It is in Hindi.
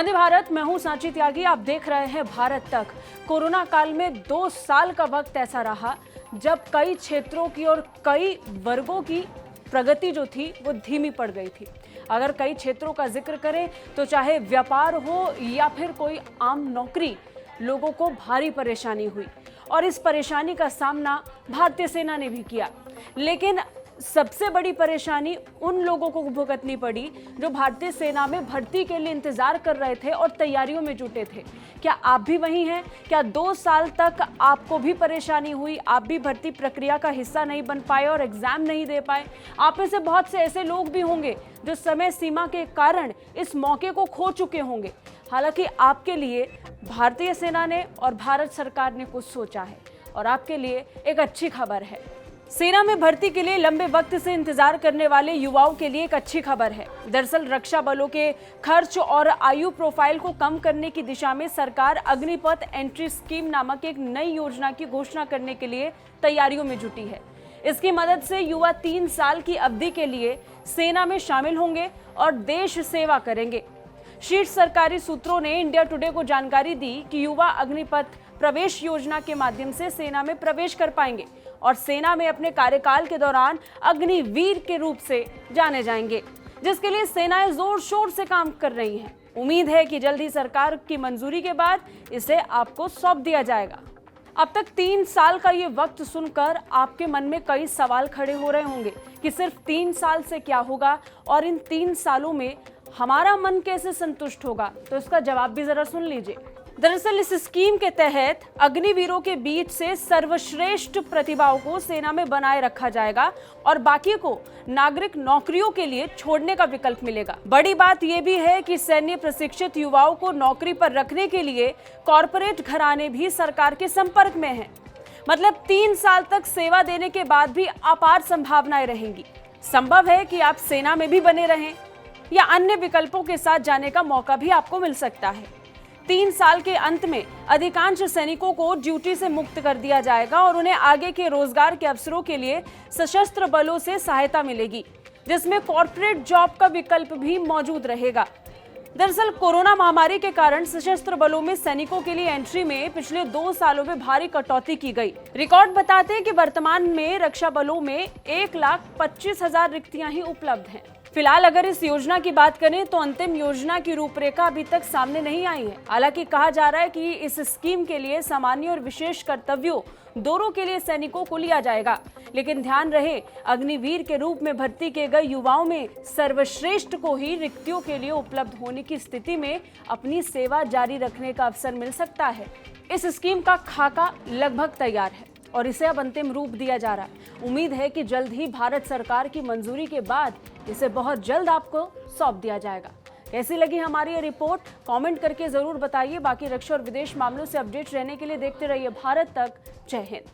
वंदे भारत, मैं हूं सांची त्यागी। आप देख रहे हैं भारत तक। कोरोना काल में 2 साल का वक्त ऐसा रहा जब कई क्षेत्रों की और कई वर्गों की प्रगति जो थी वो धीमी पड़ गई थी। अगर कई क्षेत्रों का जिक्र करें तो चाहे व्यापार हो या फिर कोई आम नौकरी, लोगों को भारी परेशानी हुई और इस परेशानी का सामना भारतीय सेना ने भी किया। लेकिन सबसे बड़ी परेशानी उन लोगों को भुगतनी पड़ी जो भारतीय सेना में भर्ती के लिए इंतजार कर रहे थे और तैयारियों में जुटे थे। क्या आप भी वही हैं? क्या 2 साल तक आपको भी परेशानी हुई? आप भी भर्ती प्रक्रिया का हिस्सा नहीं बन पाए और एग्जाम नहीं दे पाए? आप में से बहुत से ऐसे लोग भी होंगे जो समय सीमा के कारण इस मौके को खो चुके होंगे। हालांकि आपके लिए भारतीय सेना ने और भारत सरकार ने कुछ सोचा है और आपके लिए एक अच्छी खबर है। सेना में भर्ती के लिए लंबे वक्त से इंतजार करने वाले युवाओं के लिए एक अच्छी खबर है। दरअसल रक्षा बलों के खर्च और आयु प्रोफाइल को कम करने की दिशा में सरकार अग्निपथ एंट्री स्कीम नामक एक नई योजना की घोषणा करने के लिए तैयारियों में जुटी है। इसकी मदद से युवा 3 साल की अवधि के लिए सेना में शामिल होंगे और देश सेवा करेंगे। शीर्ष सरकारी सूत्रों ने इंडिया टुडे को जानकारी दी कि युवा अग्निपथ प्रवेश योजना के माध्यम से सेना में प्रवेश कर पाएंगे और सेना में अपने कार्यकाल के दौरान अग्निवीर के रूप से जाने जाएंगे, जिसके लिए सेनाएं जोर शोर से काम कर रही हैं। उम्मीद है कि जल्द ही सरकार की मंजूरी के बाद इसे आपको सौंप दिया जाएगा। अब तक 3 साल का ये वक्त सुनकर आपके मन में कई सवाल खड़े हो रहे होंगे कि सिर्फ 3 साल से क्या होगा और इन 3 सालों में हमारा मन कैसे संतुष्ट होगा। तो इसका जवाब भी जरा सुन लीजिए। दरअसल इस स्कीम के तहत अग्निवीरों के बीच से सर्वश्रेष्ठ प्रतिभाओं को सेना में बनाए रखा जाएगा और बाकी को नागरिक नौकरियों के लिए छोड़ने का विकल्प मिलेगा। बड़ी बात यह भी है कि सैन्य प्रशिक्षित युवाओं को नौकरी पर रखने के लिए कॉरपोरेट घराने भी सरकार के संपर्क में हैं। मतलब 3 साल तक सेवा देने के बाद भी अपार संभावनाएं रहेंगी। संभव है कि आप सेना में भी बने रहें या अन्य विकल्पों के साथ जाने का मौका भी आपको मिल सकता है। 3 साल के अंत में अधिकांश सैनिकों को ड्यूटी से मुक्त कर दिया जाएगा और उन्हें आगे के रोजगार के अवसरों के लिए सशस्त्र बलों से सहायता मिलेगी, जिसमें कॉर्पोरेट जॉब का विकल्प भी मौजूद रहेगा। दरअसल कोरोना महामारी के कारण सशस्त्र बलों में सैनिकों के लिए एंट्री में पिछले 2 सालों में भारी कटौती की गई। रिकॉर्ड बताते हैं कि वर्तमान में रक्षा बलों में 1,25,000 रिक्तियां ही उपलब्ध हैं। फिलहाल अगर इस योजना की बात करें तो अंतिम योजना की रूपरेखा अभी तक सामने नहीं आई है। हालांकि कहा जा रहा है कि इस स्कीम के लिए सामान्य और विशेष कर्तव्यों दोनों के लिए सैनिकों को लिया जाएगा। लेकिन ध्यान रहे, अग्निवीर के रूप में भर्ती किए गए युवाओं में सर्वश्रेष्ठ को ही रिक्तियों के लिए उपलब्ध होने की स्थिति में अपनी सेवा जारी रखने का अवसर मिल सकता है। इस स्कीम का खाका लगभग तैयार है और इसे अब अंतिम रूप दिया जा रहा है। उम्मीद है कि जल्द ही भारत सरकार की मंजूरी के बाद इसे बहुत जल्द आपको सौंप दिया जाएगा। कैसी लगी हमारी ये रिपोर्ट? कमेंट करके जरूर बताइए। बाकी रक्षा और विदेश मामलों से अपडेट रहने के लिए देखते रहिए भारत तक। जय हिंद।